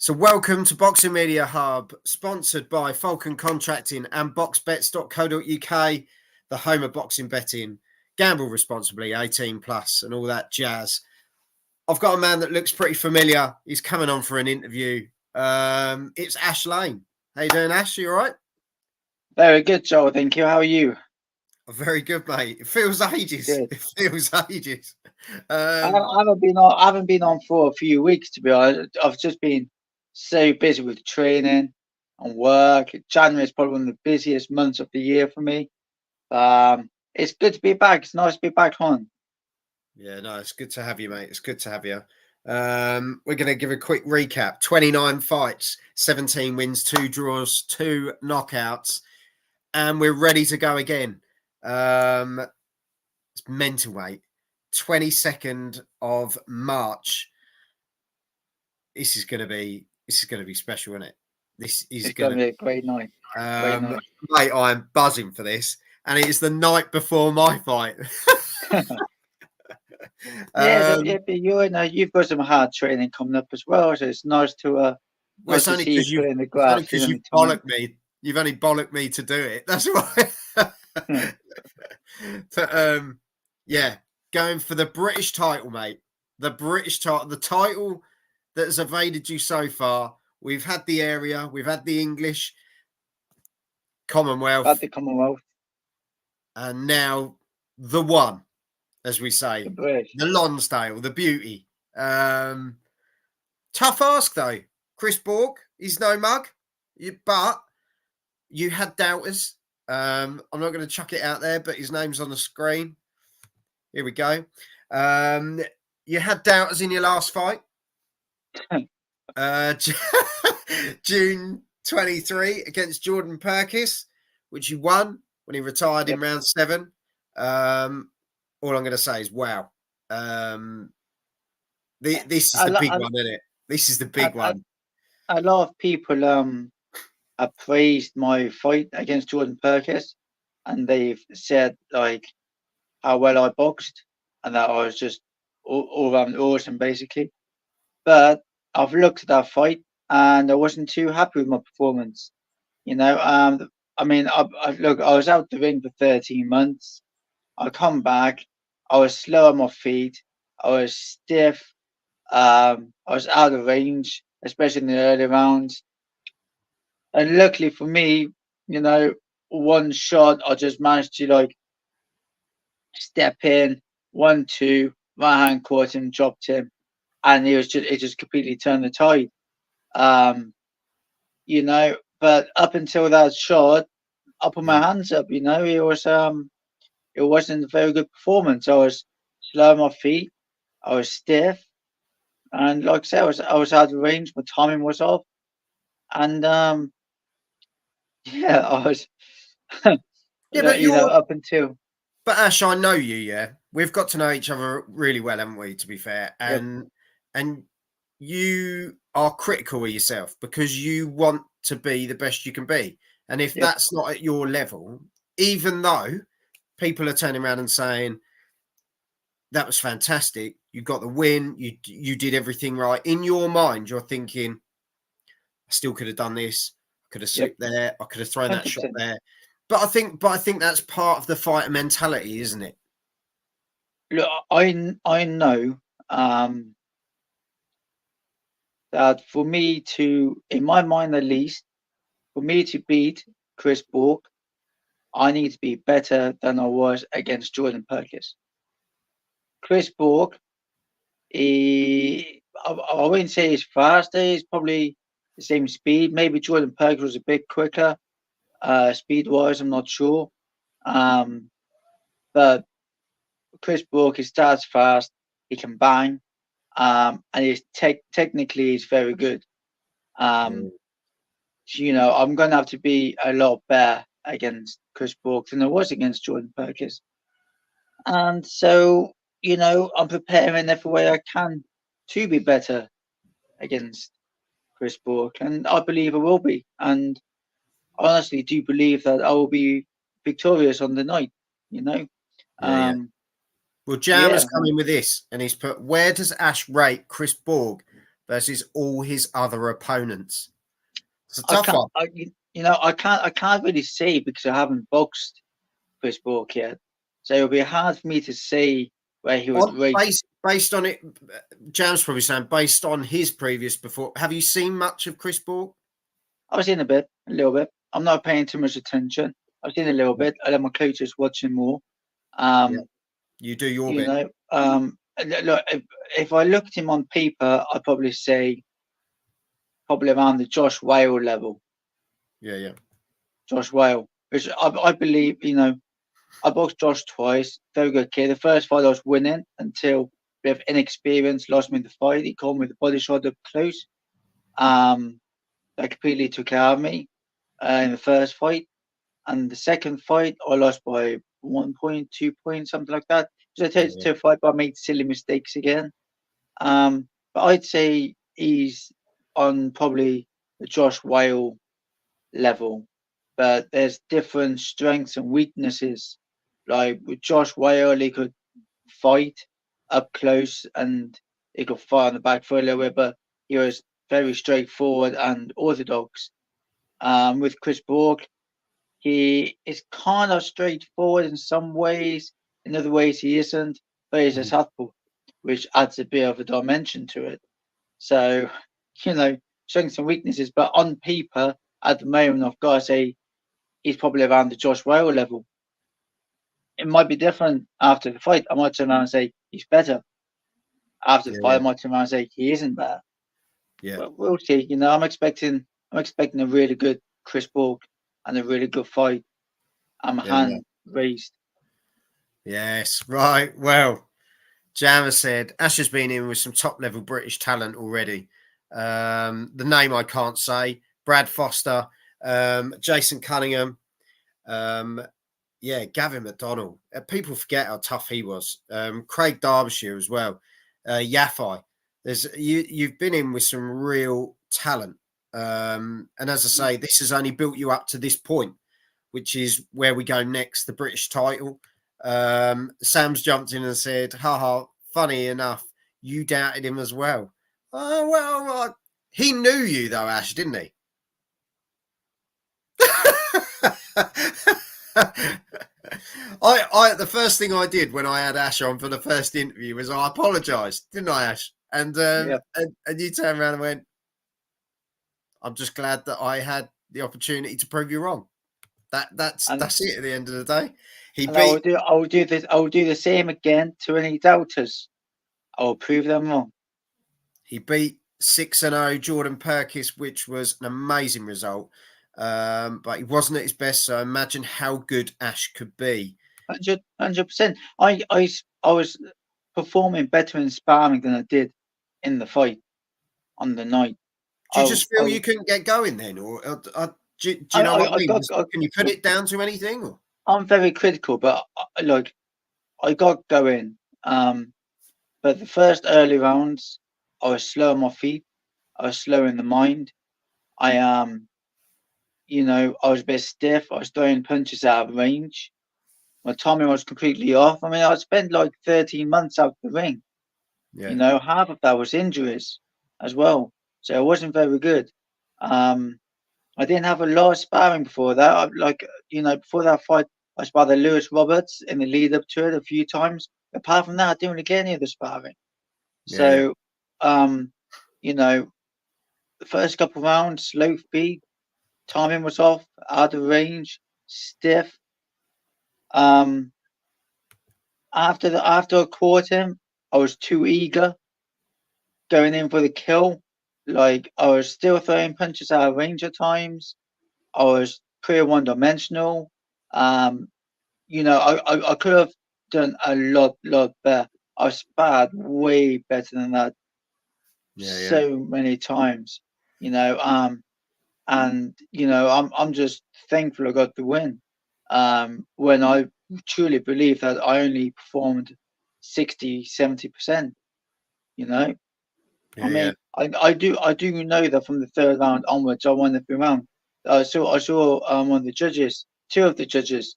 So welcome to Boxing Media Hub, sponsored by Falcon Contracting and boxbets.co.uk, the home of boxing betting. Gamble responsibly, 18 plus, and all that jazz. I've got a man that looks pretty familiar. He's coming on for an interview. It's Ash Lane. How you doing, Ash? You all right? Very good, Joel. Thank you. How are you? Very good, mate. It feels ages. Good. It feels ages. I haven't been on for a few weeks, to be honest. I've just been so busy with training and work. January is probably one of the busiest months of the year for me. It's good to be back. It's nice to be back on. Yeah, no, it's good to have you, mate. It's good to have you. We're going to give a quick recap. 29 fights, 17 wins, 2 draws, 2 knockouts, and we're ready to go again. It's mental, mate. 22nd of March. This is going to be special, isn't it? It's going to be a great night. Mate, I'm buzzing for this, and it is the night before my fight. You've got some hard training coming up as well, so it's nice to well, it's only because you in the grass. You've bollocked me. You've only bollocked me to do it. That's why. But yeah, going for the British title, mate. The British title, the title that has evaded you so far. We've had the area, we've had the English, Commonwealth, and now the one, as we say, the Lonsdale, the beauty. Tough ask though, Chris Bourke. He's no mug, but you had doubters. I'm not going to chuck it out there, but his name's on the screen. Here we go. You had doubters in your last fight. June 23 against Jordan Perkis, which you won when he retired in round 7. All I'm going to say is wow. This is the big one, isn't it? This is the big one. A lot of people have praised my fight against Jordan Perkis, and they've said like how well I boxed and that I was just all around awesome, basically. But I've looked at that fight and I wasn't too happy with my performance. I was out the ring for 13 months. I come back, I was slow on my feet, I was stiff, I was out of range, especially in the early rounds. And luckily for me, one shot I just managed to step in, 1-2, right hand caught him, dropped him, and it just completely turned the tide. But up until that shot, I put my hands up. It wasn't a very good performance. I was slow on my feet, I was stiff, and like I said, I was out of range. My timing was off, and I was. Up until. But Ash, I know you. Yeah, we've got to know each other really well, haven't we? To be fair, and you are critical of yourself because you want to be the best you can be. And if that's not at your level, even though people are turning around and saying that was fantastic, you got the win, you did everything right, in your mind you're thinking, I still could have done this, I could have slipped there, I could have thrown 100%. That shot there. But I think that's part of the fighter mentality, isn't it? Look, I know that for me to, in my mind at least, for me to beat Chris Bourke, I need to be better than I was against Jordan Perkis. Chris Bourke, I wouldn't say he's faster, he's probably the same speed. Maybe Jordan Perkis was a bit quicker, speed-wise, I'm not sure. But Chris Bourke, he starts fast, he can bang, and he's technically he's very good. I'm going to have to be a lot better against Chris Bourke than I was against Jordan Perkis. And so, I'm preparing every way I can to be better against Chris Bourke, and I believe I will be. And I honestly do believe that I will be victorious on the night, Well, Jam has come in with this, and he's put, where does Ash rate Chris Bourke versus all his other opponents? It's a I tough can't. one. I can't really say because I haven't boxed Chris Bourke yet, so it'll be hard for me to say where he would rate. Based on it, Jam's probably saying based on his previous before. Have you seen much of Chris Bourke? I've seen a little bit. I'm not paying too much attention. I've seen a little bit. I let my coaches watching more. Yeah, you do your You bit. know, look, if I looked him on paper, I'd probably say probably around the Josh Whale level. Yeah. Josh Whale, which I believe, I boxed Josh twice. Very good kid. The first fight I was winning until a bit of inexperience lost me the fight. He caught me with a body shot up close. That completely took care of me in the first fight. And the second fight, I lost by 1 point, 2 points, something like that. It was a Yeah. tough fight, but I made silly mistakes again. But I'd say he's on probably the Josh Whale level, but there's different strengths and weaknesses. Like with Josh Whale, he could fight up close and he could fight on the back for a little bit, but he was very straightforward and orthodox. With Chris Bourke, he is kind of straightforward in some ways, in other ways he isn't, but he's a Mhm. southpaw, which adds a bit of a dimension to it. So, you know, strengths and weaknesses, but on paper, at the moment, I've got to say he's probably around the Josh Whale level. It might be different after the fight. I might turn around and say he's better. After the fight, Yeah. I might turn around and say he isn't better. Yeah. Well, we'll see. I'm expecting a really good Chris Bourke and a really good fight. I'm Yeah. hand raised. Yes. Right. Well, Jam has said Ash has been in with some top level British talent already. The name I can't say. Brad Foster, Jason Cunningham, Gavin McDonnell. People forget how tough he was. Craig Derbyshire as well. Yafai. You've been in with some real talent. And as I say, this has only built you up to this point, which is where we go next, the British title. Sam's jumped in and said, haha, funny enough, you doubted him as well. Oh, well, he knew you though, Ash, didn't he? The first thing I did when I had Ash on for the first interview was I apologised, didn't I, Ash? Yeah. And you turned around and went, I'm just glad that I had the opportunity to prove you wrong. That's And it at the end of the day. He and beat I will do this. I will do the same again to any doubters. I will prove them wrong. He beat 6-0 Jordan Perkis, which was an amazing result. But he wasn't at his best, so imagine how good Ash could be. 100%. I was performing better in sparring than I did in the fight on the night. Do I, you just feel I, you couldn't get going then? Or do you know what I I mean? got, Can you put it down to anything? Or? I'm very critical, but like I got going. But the first early rounds, I was slow on my feet. I was slow in the mind. I I was a bit stiff. I was throwing punches out of range. My timing was completely off. I mean, I spent like 13 months out of the ring. Yeah. Half of that was injuries as well. So I wasn't very good. Um, I didn't have a lot of sparring before that. Before that fight, I sparred with Lewis Roberts in the lead up to it a few times. Apart from that, I didn't really get any of the sparring. Yeah. So, um, you know, the first couple of rounds, slow feet, timing was off, out of range, stiff. Um, after I caught him, I was too eager going in for the kill. Like I was still throwing punches out of range at times. I was pretty one dimensional. Um, I could have done a lot better. I sparred way better than that Yeah. so many times. I'm just thankful I got the win. When I truly believe that I only performed 60-70%. You know, I Yeah. mean, I do know that from the third round onwards, I won every round. I saw one of the judges, two of the judges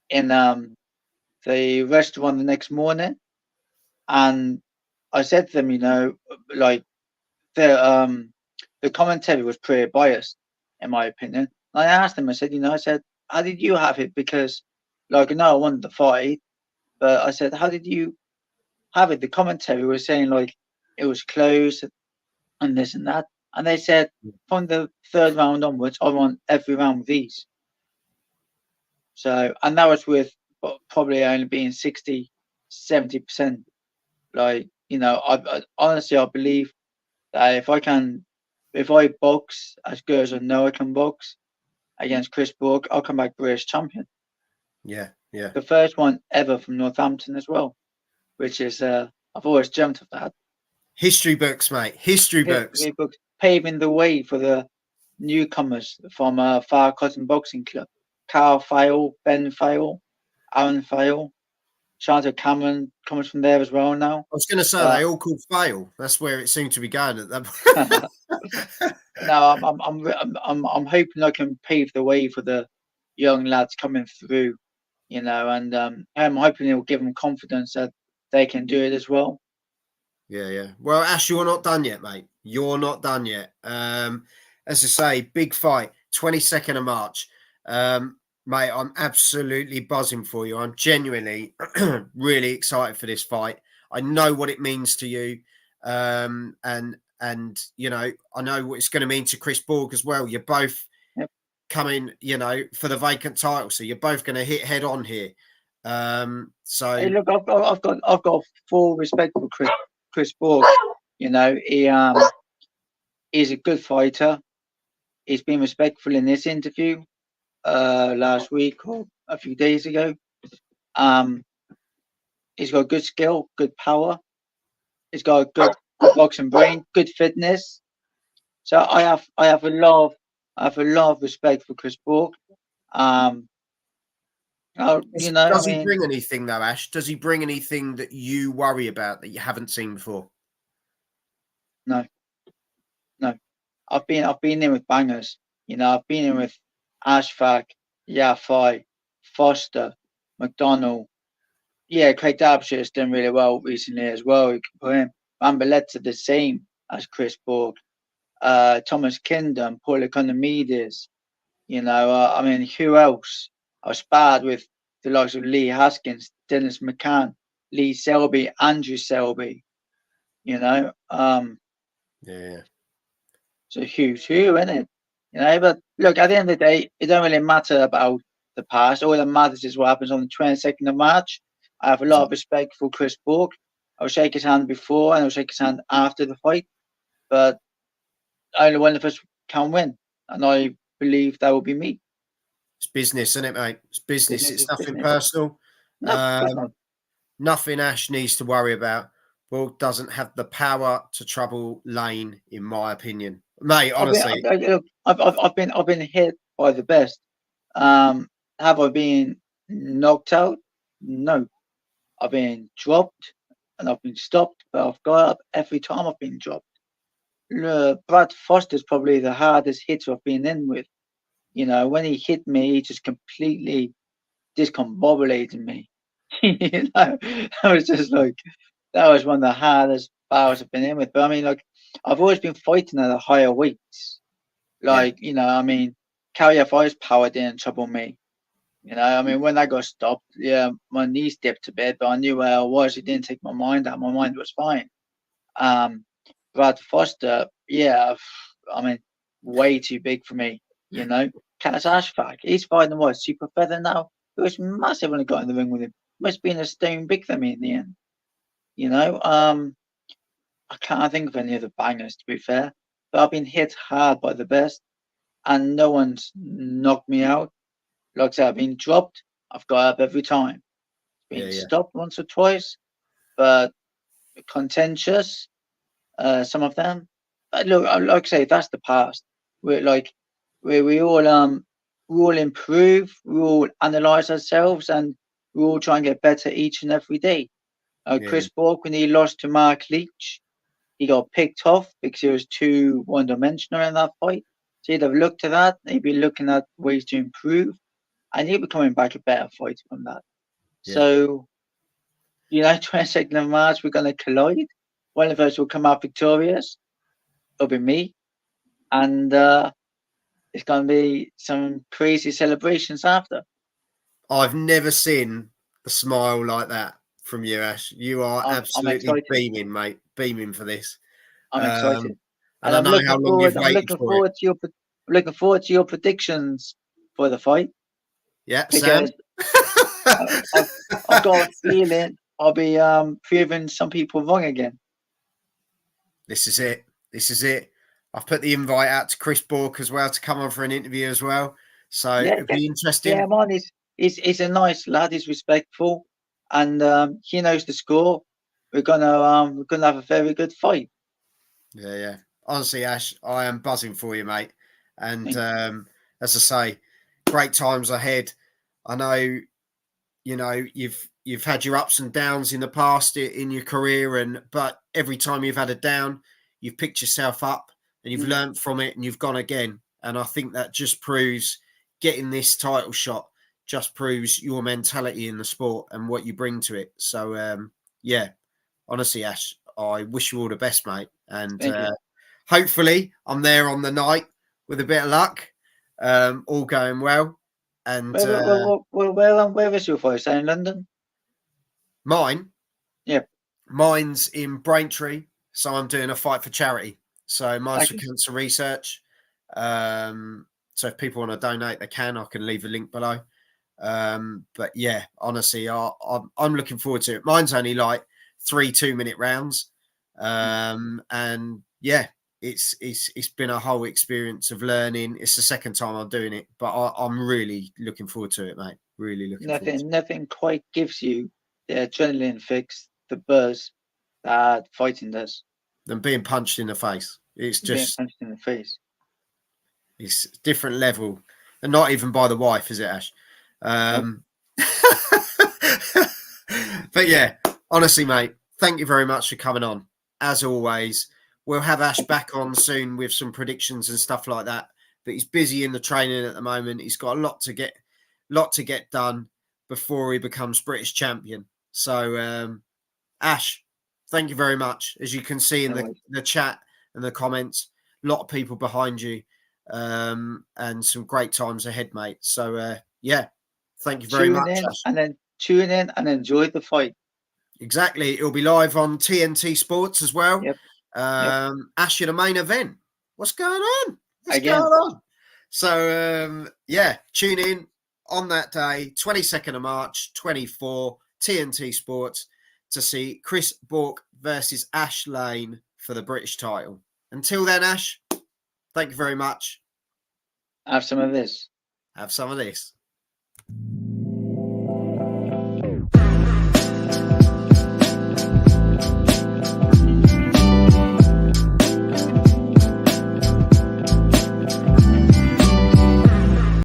in the restaurant the next morning, and I said to them, like the commentary was pretty biased, in my opinion. And I asked him, I said, how did you have it? Because, like, I know I wanted the fight, but I said, how did you have it? The commentary was saying, like, it was close and this and that. And they said, from the third round onwards, I want every round with these. So, and that was with probably only being 60, 70%. Like, I honestly, I believe that if I box as good as I know I can box against Chris Bourke, I'll come back British champion. Yeah, yeah. The first one ever from Northampton as well, which is, I've always dreamt of that. History books, mate. History books. Books paving the way for the newcomers from Far Cotton Boxing Club. Carl Fale, Ben Fale, Aaron Fale, Chantal Cameron comes from there as well now. I was going to say they all called Fail. That's where it seemed to be going at that point. No, I'm hoping I can pave the way for the young lads coming through, and I'm hoping it will give them confidence that they can do it as well. Yeah, yeah. Well, Ash, you're not done yet, mate. You're not done yet. As I say, big fight, 22nd of March. Mate, I'm absolutely buzzing for you. I'm genuinely really excited for this fight. I know what it means to you. And I know what it's going to mean to Chris Bourke as well. You're both coming, for the vacant title. So you're both going to hit head on here. So hey, look, I've got full respect for Chris Bourke. He's a good fighter. He's been respectful in this interview last week or a few days ago. He's got good skill, good power. He's got a good boxing brain, good fitness. So I have a lot of respect for Chris Bourke. Does he bring anything though, Ash? Does he bring anything that you worry about that you haven't seen before? No. I've been in with bangers. I've been in with Ashfaq, Yafai, Foster, McDonald. Yeah, Craig Derbyshire's done really well recently as well. You can put him. Rambaletta the same as Chris Bourke. Thomas Kingdom, Paul Economides. Who else? I sparred with the likes of Lee Haskins, Dennis McCann, Lee Selby, Andrew Selby. Yeah. It's a huge who, isn't it? But look, at the end of the day, it don't really matter about the past. All that matters is what happens on the 22nd of March. I have a lot of respect for Chris Bourke. I'll shake his hand before and I'll shake his hand after the fight. But only one of us can win. And I believe that will be me. It's business, isn't it, mate? It's business. It's nothing personal. No, nothing Ash needs to worry about. Bourke doesn't have the power to trouble Lane, in my opinion. Mate, honestly. I've been hit by the best. Have I been knocked out? No. I've been dropped and I've been stopped, but I've got up every time I've been dropped. Brad Foster's probably the hardest hitter I've been in with. When he hit me, he just completely discombobulated me. I was just like, that was one of the hardest battles I've been in with. But I've always been fighting at a higher weights. Carrier Fire's power didn't trouble me. When I got stopped, my knees dipped a bit, but I knew where I was. It didn't take my mind out. My mind was fine. Brad Foster, way too big for me. Kaz Ashfaq, he's fighting what, super feather now? It was massive when I got in the ring with him. Must have been a stone big for me in the end. I can't think of any other bangers, to be fair, but I've been hit hard by the best, and no one's knocked me out. Like I said, I've been dropped. I've got up every time. Been stopped once or twice, but contentious. Some of them. But look, like I say, that's the past. We all improve. We all analyze ourselves, and we all try and get better each and every day. Chris Bourke, when he lost to Mark Leach, he got picked off because he was too one-dimensional in that fight. So he'd have looked at that. He'd be looking at ways to improve, and he'll be coming back a better fighter from that. Yeah. So, 22nd of March, we're going to collide. One of us will come out victorious. it'll be me, and it's going to be some crazy celebrations after. I've never seen a smile like that from you, Ash. You are I'm absolutely excited. beaming, mate. Beaming for this. I'm excited, And and I know how long you've I'm waited for it. looking forward to your predictions for the fight, Yeah, Sam. because I've I've got a feeling I'll be proving some people wrong again. This is it. This is it. I've put the invite out to Chris Bourke as well to come on for an interview as well. So Yeah, it'll be yeah, interesting. man, he's a nice lad. He's respectful, and he knows the score. We're gonna have a very good fight. Yeah, yeah. Honestly, Ash, I am buzzing for you, mate. And Thank as I say, great times ahead. I know, you've had your ups and downs in the past in your career, but every time you've had a down, you've picked yourself up and you've you. learned from it and you've gone again. And I think that just proves getting this title shot just proves your mentality in the sport and what you bring to it. So yeah, honestly, Ash, I wish you all the best, mate. And Thank you. hopefully I'm there on the night with a bit of luck, all going well. And Where is your fight? Is that in London? mine, Yeah. mine's in Braintree, so I'm doing a fight for charity. So mine's for Okay. cancer research. So if people want to donate, they can. I can leave a link below. But yeah, honestly, I'm looking forward to it. Mine's only like 3 2-minute rounds, and yeah, it's been a whole experience of learning. It's the second time I'm doing it, but I'm really looking forward to it, mate. Really looking forward to Nothing quite gives you the adrenaline fix, the buzz that fighting does. it. Than being punched in the face. It's Being just punched in the face. it's a different level, and not even by the wife, is it, Ash? Nope. Um, but yeah, honestly, mate, thank you very much for coming on. As always, we'll have Ash back on soon with some predictions and stuff like that. But he's busy in the training at the moment. He's got a lot to get done before he becomes British champion. So Ash, thank you very much. As you can see in No worries. the chat and the comments, a lot of people behind you, and some great times ahead, mate. So yeah, thank you very Tune much, in Ash. and then tune in and enjoy the fight. Exactly. It'll be live on TNT Sports as well. Yep. Yep. Ash, you're the main event. What's going on? What's going Again. on? So yeah, tune in on that day, 22nd of March, 24, TNT Sports, to see Chris Bourke versus Ash Lane for the British title. Until then, Ash, thank you very much. Have some of this. Have some of this.